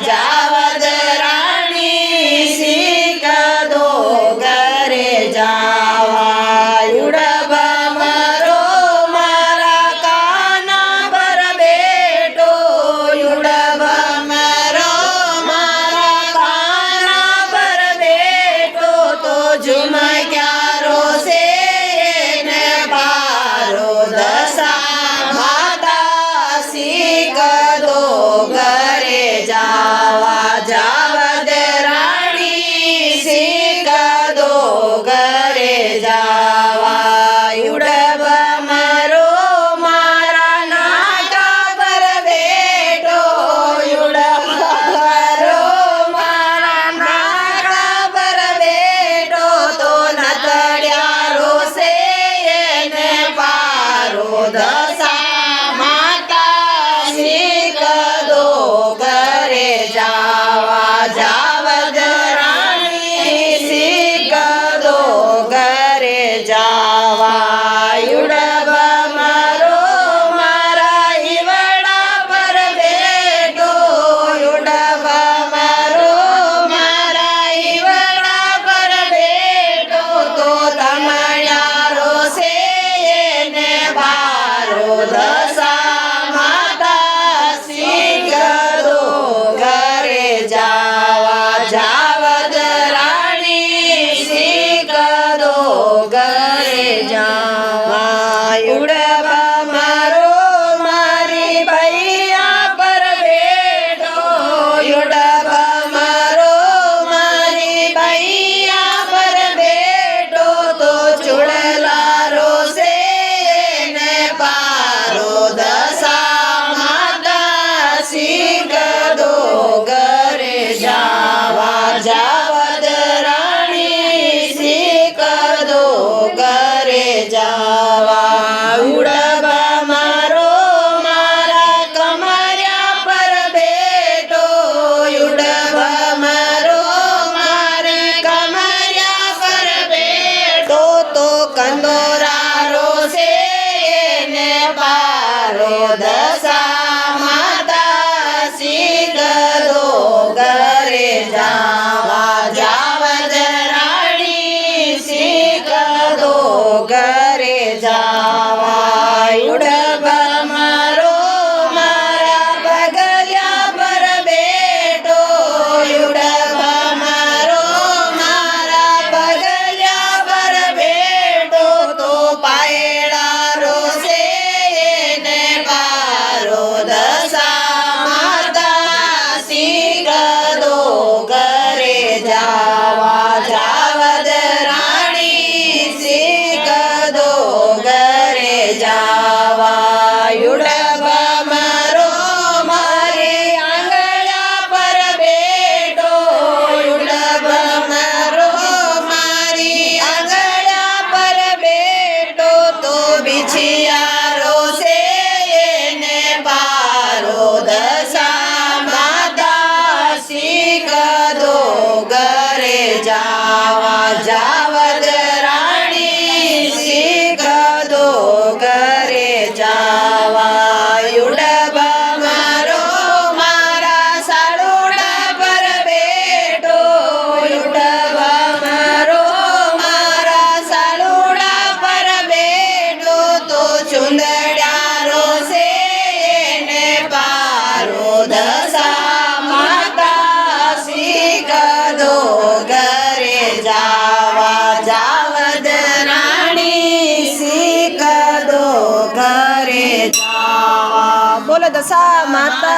जावद राणी सीख दो घरे जावा युडब मरो मारा काना पर बेटो युडब मरो मारा काना पर बेटो तो झुमक्यारो से ने बारो दशा माता सीख दो घरे जावा जावद राणी सीख दो घरे जावा युडब मरो मारा नाका पर बेटो युडब मरो मारा नाका पर बेटो तो नतड्यारो से ने पारो दशा माता सीख दो घरे जावा जावद राणी सीख दो घरे जावा युडब मरो मारा ईवड़ा पर बेटो युडब मरो मारा ईवड़ा पर बेटो तो तमण्यारो से ने बारो दशा माता सीख दो घरे जावा जावद राणी सीख दो घरे जावा युडब मरो मारी भैया पर बेटो युडब मरो मारी भैया पर बेटो तो चुड़लारो से ने पारो दशा माता सीख दो घरे जावा जावद राणी सीख दो घरे जावा युडब मरो मारा कमर्या पर बेटो युडब मरो मारे कमर्या पर बेटो तो कंदोरारो से ने पारो दशा माता सीख दो घरे जावा जावद राणी सीख दो घरे जावा युडब मरो मारा बगल्या पर बेटो युडब मरो मारा बगल्या पर बेटो तो पायडारो से ने पारो दशा माता सीख दो घरे जावा जावद राणी सीख दो घरे जावा युडब मरो मारे आंगळ्या पर बेटो युडब मरो मारी आंगळ्या पर बेटो तो बिछियारो से ने पारो दशा माता सीख दो घरे जावा जावद राणी सीख दो घरे जावा युडब मरो मारा साळुडा पर बेटो युडब मरो मारा साळुडा पर बेटो तो चुंदड्यारो से ने पारो दशा माता सीख दो घरे जावा जावद राणी सीख दो घरे जावा बोलो दशा माता